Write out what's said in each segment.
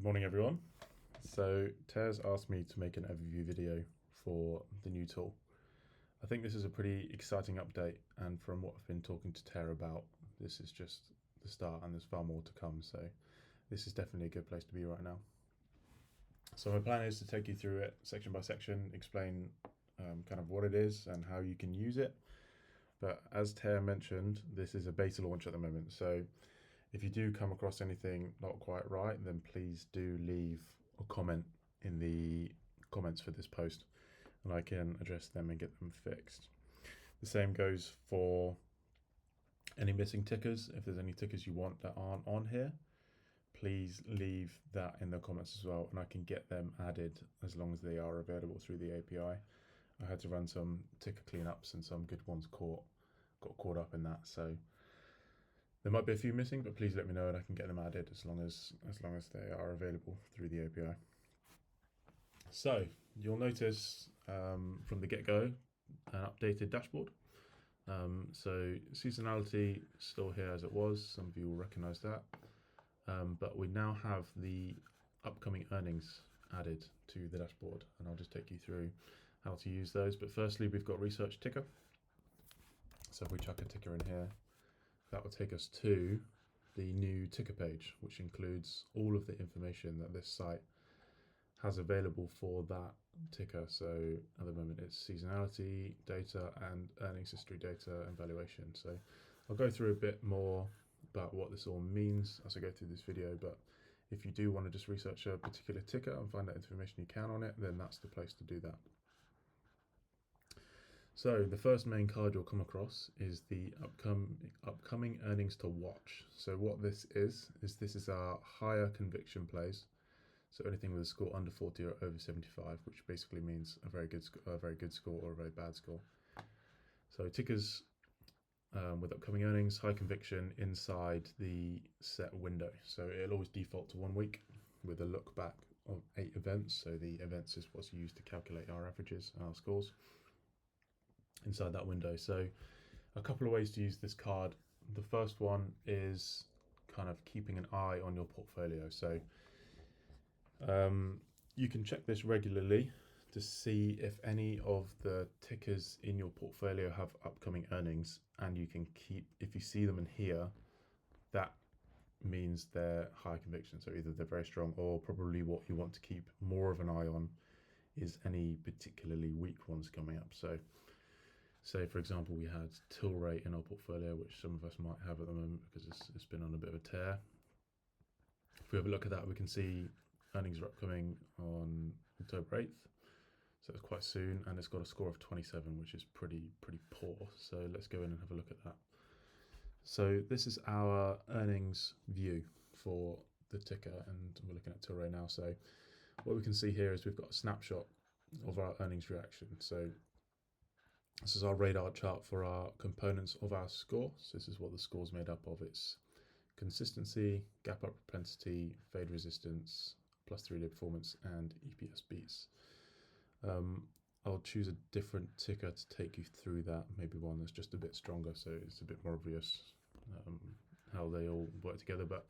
Morning everyone. So Tez asked me to make an overview video for the new tool. I think this is a pretty exciting update, and from what I've been talking to Tara about, this is just the start and there's far more to come, so this is definitely a good place to be right now. So my plan is to take you through it section by section, explain kind of what it is and how you can use it. But as Tara mentioned, this is a beta launch at the moment, so if you do come across anything not quite right, then please do leave a comment in the comments for this post and I can address them and get them fixed. The same goes for any missing tickers. If there's any tickers you want that aren't on here, please leave that in the comments as well and I can get them added as long as they are available through the API. I had to run some ticker cleanups and some good ones got caught up in that, so there might be a few missing, but please let me know and I can get them added as long as they are available through the API. So you'll notice from the get-go an updated dashboard. So seasonality still here as it was. Some of you will recognize that. But we now have the upcoming earnings added to the dashboard, and I'll just take you through how to use those. But firstly, we've got research ticker. So if we chuck a ticker in here, that will take us to the new ticker page, which includes all of the information that this site has available for that ticker. So at the moment it's seasonality data and earnings history data and valuation. So I'll go through a bit more about what this all means as I go through this video, but if you do want to just research a particular ticker and find out information you can on it, then that's the place to do that. So the first main card you'll come across is the upcoming earnings to watch. So what this is this is our higher conviction plays. So anything with a score under 40 or over 75, which basically means a very good score or a very bad score. So tickers with upcoming earnings, high conviction inside the set window. So it'll always default to 1 week with a look back of 8 events. So the events is what's used to calculate our averages and our scores inside that window. So a couple of ways to use this card. The first one is kind of keeping an eye on your portfolio. So you can check this regularly to see if any of the tickers in your portfolio have upcoming earnings, and you can keep, if you see them in here, that means they're high conviction. So either they're very strong, or probably what you want to keep more of an eye on is any particularly weak ones coming up. So say for example we had Tilray in our portfolio, which some of us might have at the moment because it's been on a bit of a tear. If we have a look at that, we can see earnings are upcoming on October 8th, so it's quite soon, and it's got a score of 27, which is pretty poor. So let's go in and have a look at that. So this is our earnings view for the ticker, and we're looking at Tilray now. So what we can see here is we've got a snapshot of our earnings reaction. So this is our radar chart for our components of our score. So this is what the score is made up of. It's consistency, gap up propensity, fade resistance, plus 3-day performance, and EPS beats. I'll choose a different ticker to take you through that, maybe one that's just a bit stronger, so it's a bit more obvious how they all work together. But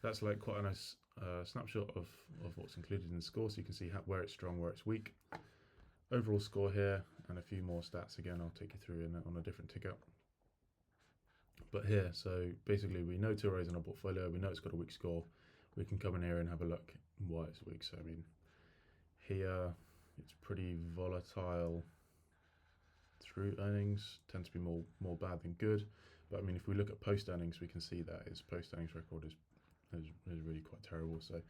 that's like quite a nice snapshot of what's included in the score, so you can see where it's strong, where it's weak. Overall score here, and a few more stats again I'll take you through on a different ticker. But here, so basically we know Tilray's in our portfolio, we know it's got a weak score. We can come in here and have a look why it's weak. So I mean, here it's pretty volatile through earnings, tends to be more bad than good. But I mean, if we look at post earnings, we can see that its post earnings record is really quite terrible. So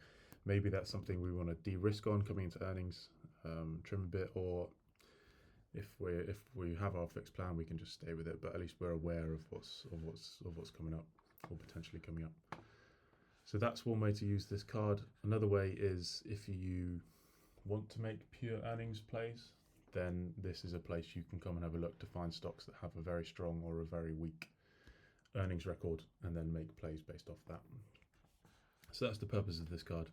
maybe that's something we want to de-risk on coming into earnings, trim a bit, or if we have our fixed plan, we can just stay with it. But at least we're aware of what's coming up or potentially coming up. So that's one way to use this card. Another way is if you want to make pure earnings plays, then this is a place you can come and have a look to find stocks that have a very strong or a very weak earnings record, and then make plays based off that. So that's the purpose of this card.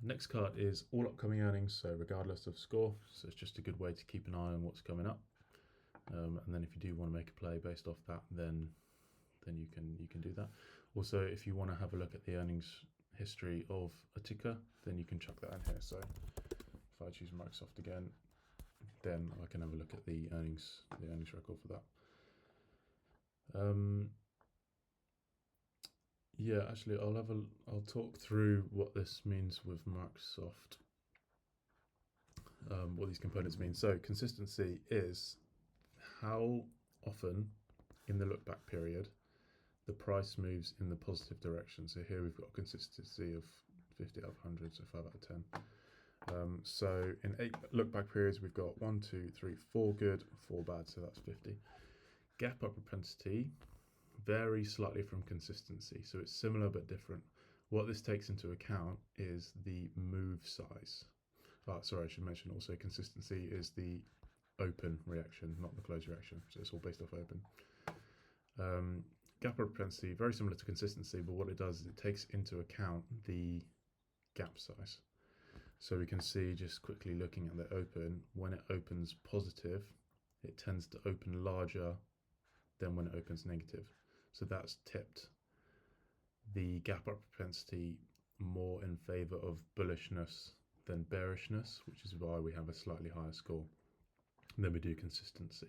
The next card is all upcoming earnings, so regardless of score. So it's just a good way to keep an eye on what's coming up. And then if you do want to make a play based off that, then you can do that. Also, if you want to have a look at the earnings history of a ticker, then you can chuck that in here. So if I choose Microsoft again, then I can have a look at the earnings record for that. Yeah, actually, I'll talk through what this means with Microsoft. What these components mean. So consistency is how often in the look back period the price moves in the positive direction. So here we've got a consistency of 50 out of 100, so 5 out of 10. So in 8 look back periods, we've got 1, 2, 3, 4 good, 4 bad, so that's 50. Gap up propensity varies slightly from consistency, so it's similar but different. What this takes into account is the move size. Sorry, I should mention also consistency is the open reaction, not the close reaction, so it's all based off open. Gap up propensity, very similar to consistency, but what it does is it takes into account the gap size. So we can see, just quickly looking at the open, when it opens positive, it tends to open larger than when it opens negative. So that's tipped the gap up propensity more in favor of bullishness than bearishness, which is why we have a slightly higher score than we do consistency.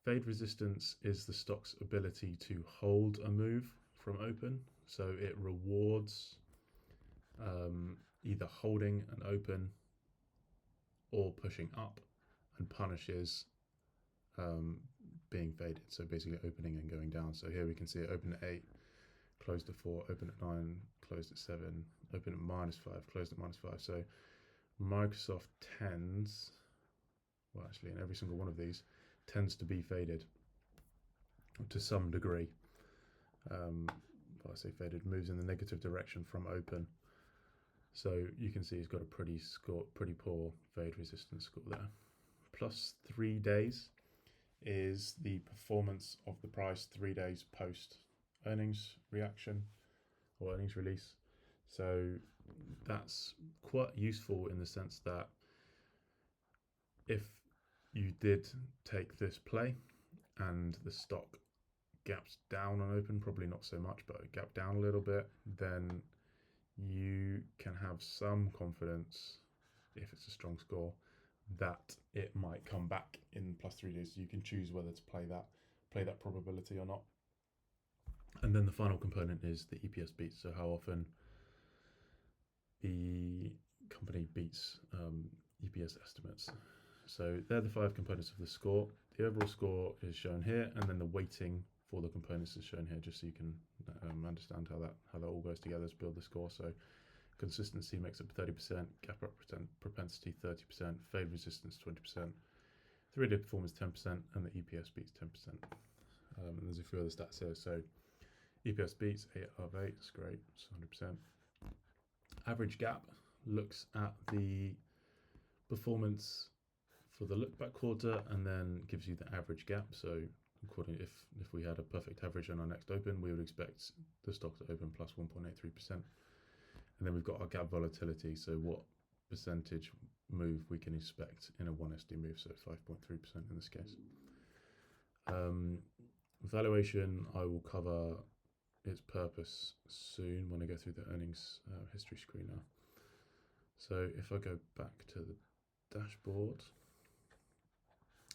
Fade resistance is the stock's ability to hold a move from open. So it rewards either holding an open or pushing up, and punishes being faded. So basically opening and going down. So here we can see it open at 8, closed at 4, open at 9, closed at 7, open at -5, closed at -5. So Microsoft tends, well, actually in every single one of these, tends to be faded to some degree. Well, I say faded, moves in the negative direction from open. So you can see it's got a pretty poor fade resistance score there. Plus 3 days is the performance of the price 3 days post earnings reaction or earnings release. So that's quite useful in the sense that if you did take this play and the stock gaps down on open, probably not so much, but it gapped down a little bit, then you can have some confidence, if it's a strong score, that it might come back in plus 3 days. So you can choose whether to play that probability or not. And then the final component is the EPS beats. So how often the company beats EPS estimates. So they're the 5 components of the score. The overall score is shown here, and then the weighting for the components is shown here, just so you can understand how that all goes together to build the score. So consistency makes up 30%, gap up propensity 30%, fade resistance 20%, 3-day performance 10%, and the EPS beats 10%. And there's a few other stats here. So EPS beats 8 out of 8, it's great, it's 100%. Average gap looks at the performance for the look back quarter and then gives you the average gap. So according, if we had a perfect average on our next open, we would expect the stock to open plus 1.83%. And then we've got our gap volatility, so what percentage move we can expect in a 1SD move, so 5.3% in this case. Valuation, I will cover its purpose soon when I go through the earnings history screen now. So if I go back to the dashboard,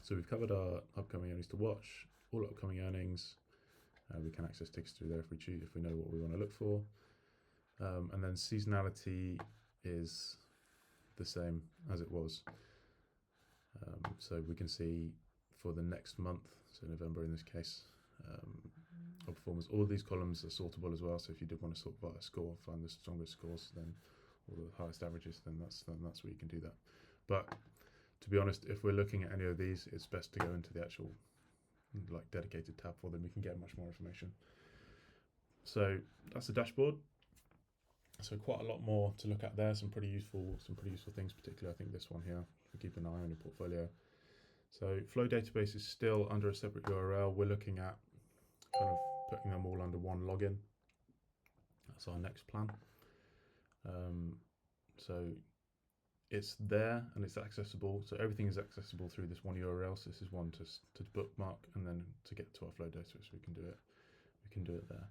so we've covered our upcoming earnings to watch, all upcoming earnings. We can access tickets through there if we choose, if we know what we want to look for. And then seasonality is the same as it was. So we can see for the next month, so November in this case, our performance. All of these columns are sortable as well. So if you did want to sort by a score, find the strongest scores, then or the highest averages, then that's where you can do that. But to be honest, if we're looking at any of these, it's best to go into the actual dedicated tab for them. We can get much more information. So that's the dashboard. So quite a lot more to look at there. Some pretty useful things, particularly I think this one here. Keep an eye on your portfolio. So Flow Database is still under a separate URL. We're looking at kind of putting them all under one login. That's our next plan. So it's there and it's accessible. So everything is accessible through this one URL. So this is one to bookmark, and then to get to our Flow Database, we can do it. We can do it there.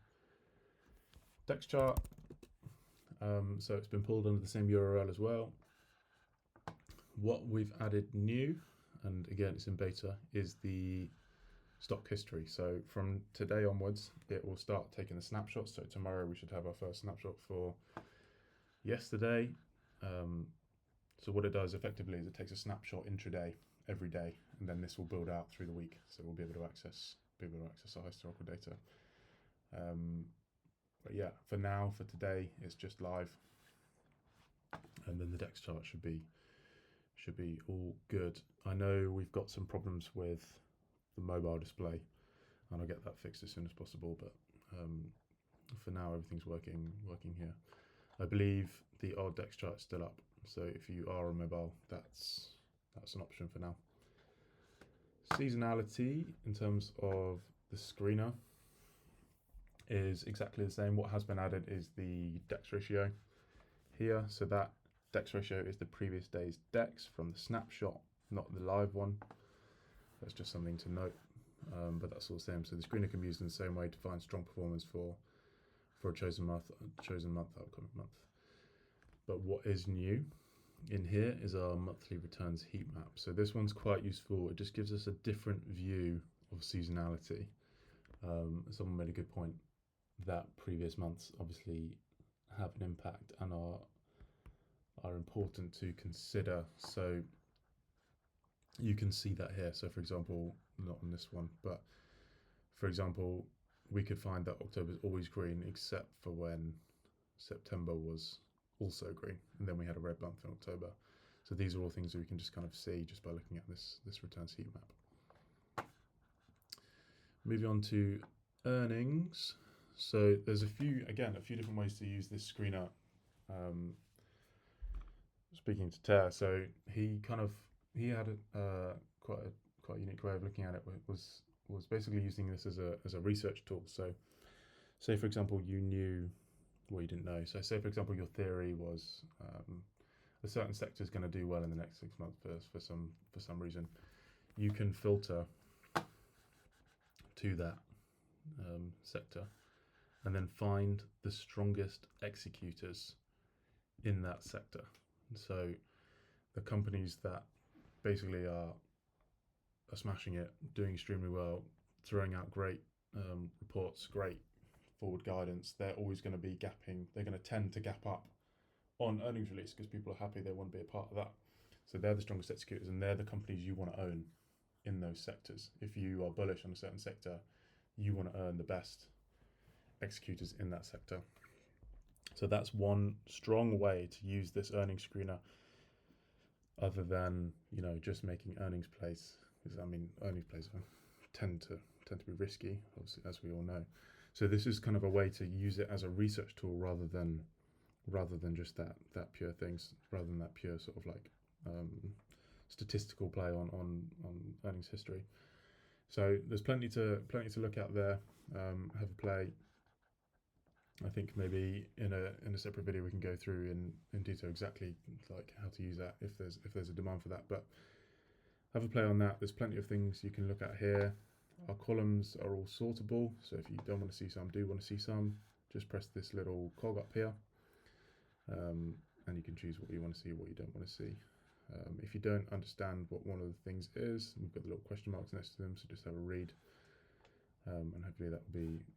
DEX chart. So it's been pulled under the same URL as well. What we've added new, and again it's in beta, is the stock history. So from today onwards, it will start taking the snapshots. So tomorrow we should have our first snapshot for yesterday. So what it does effectively is it takes a snapshot intraday every day, and then this will build out through the week. So we'll be able to access our historical data. But yeah, for now, for today, it's just live, and then the DEX chart should be all good. I know we've got some problems with the mobile display, and I'll get that fixed as soon as possible. But for now, everything's working here. I believe the old DEX chart is still up, so if you are on mobile, that's an option for now. Seasonality in terms of the screener is exactly the same. What has been added is the DEX ratio here. So that DEX ratio is the previous day's DEX from the snapshot, not the live one. That's just something to note, but that's all the same. So the screener can be used in the same way to find strong performance for a chosen month, upcoming month. But what is new in here is our monthly returns heat map. So this one's quite useful. It just gives us a different view of seasonality. Someone made a good point that previous months obviously have an impact and are important to consider. So you can see that here. So for example, not on this one, but for example, we could find that October is always green except for when September was also green, and then we had a red month in October. So these are all things that we can just kind of see just by looking at this returns heat map. Moving on to earnings. So there's a few different ways to use this screener. Speaking to Ter, so he had quite a unique way of looking at it. Was basically using this as a research tool. So say for example you knew, well, you didn't know. So say for example your theory was a certain sector is going to do well in the next 6 months for some reason. You can filter to that sector and then find the strongest executors in that sector. So the companies that basically are smashing it, doing extremely well, throwing out great reports, great forward guidance, they're always going to be gapping. They're going to tend to gap up on earnings release because people are happy, they want to be a part of that. So they're the strongest executors, and they're the companies you want to own in those sectors. If you are bullish on a certain sector, you want to earn the best executors in that sector. So that's one strong way to use this earnings screener, other than just making earnings plays, because earnings plays tend to be risky, obviously, as we all know. So this is kind of a way to use it as a research tool rather than just that pure things, rather than that pure sort of like statistical play on earnings history. So there's plenty to look at there. Have a play. I think maybe in a separate video we can go through in detail exactly like how to use that if there's a demand for that. But have a play on that. There's plenty of things you can look at here. Our columns are all sortable, so if you don't want to see some, do want to see some, just press this little cog up here, and you can choose what you want to see, what you don't want to see. If you don't understand what one of the things is, we've got the little question marks next to them, so just have a read, and hopefully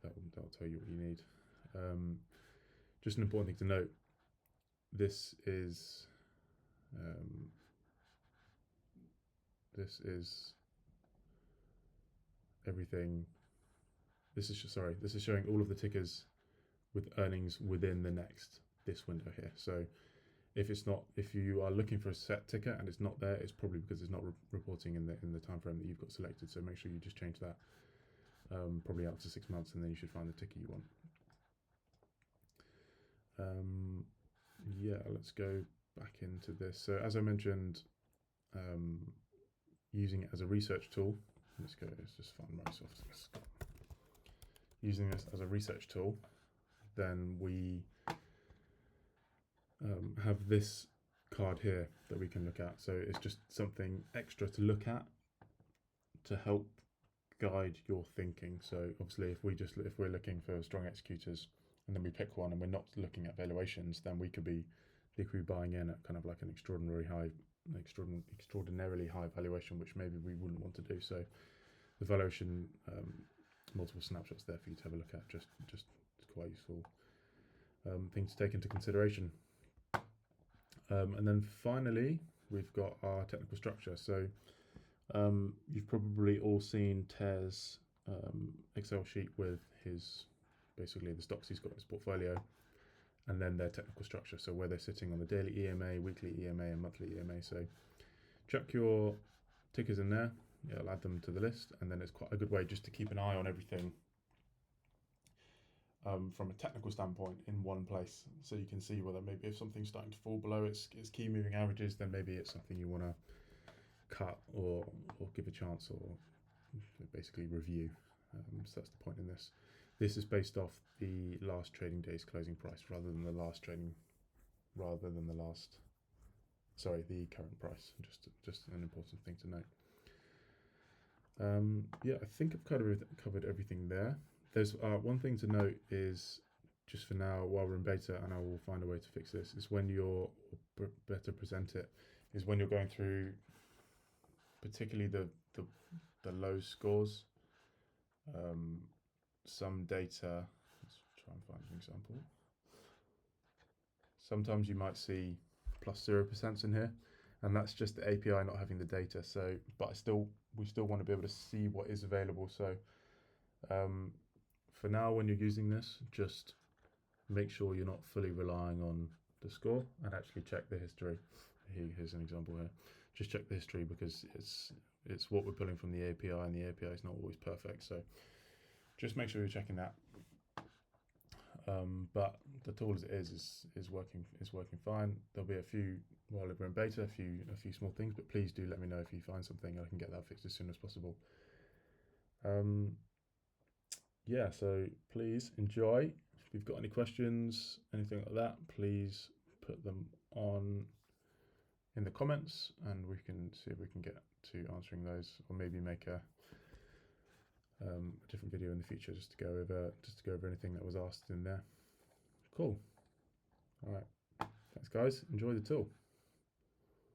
that'll tell you what you need. Just an important thing to note: this is everything. This is showing all of the tickers with earnings within this window here. So if you are looking for a set ticker and it's not there, it's probably because it's not reporting in the time frame that you've got selected. So make sure you just change that, probably up to 6 months, and then you should find the ticker you want. Yeah, let's go back into this. So as I mentioned, using it as a research tool. Let's just find Microsoft. Using this as a research tool, then we have this card here that we can look at. So it's just something extra to look at to help guide your thinking. So obviously if we're looking for strong executors, and then we pick one and we're not looking at valuations, then we could be buying in at kind of like an extraordinarily high valuation, which maybe we wouldn't want to do. So the valuation, multiple snapshots there for you to have a look at, just quite useful thing to take into consideration. And then finally, we've got our technical structure. So you've probably all seen Ter's Excel sheet with his, basically the stocks he's got in his portfolio, and then their technical structure. So where they're sitting on the daily EMA, weekly EMA, and monthly EMA. So chuck your tickers in there. It'll add them to the list, and then it's quite a good way just to keep an eye on everything from a technical standpoint in one place, so you can see whether maybe if something's starting to fall below its key moving averages, then maybe it's something you want to cut or give a chance or basically review. So that's the point in this. This is based off the last trading day's closing price rather than the current price. Just an important thing to note. Yeah, I think I've covered everything there. There's one thing to note is, just for now, while we're in beta, and I will find a way to fix this, is when you're better present it, is when you're going through particularly the low scores. Some data, let's try and find an example. Sometimes you might see plus 0% in here, and that's just the API not having the data. So, but we still want to be able to see what is available. So for now, when you're using this, just make sure you're not fully relying on the score and actually check the history. Here's an example here. Just check the history, because it's what we're pulling from the API, and the API is not always perfect. So just make sure you're checking that. But the tool as it is working fine. There'll be a few, while we're in beta, a few small things, but please do let me know if you find something. I can get that fixed as soon as possible. Yeah, so please enjoy. If you've got any questions, anything like that, please put them on in the comments, and we can see if we can get to answering those, or maybe make a different video in the future just to go over anything that was asked in there. Cool. All right. Thanks, guys. Enjoy the tool.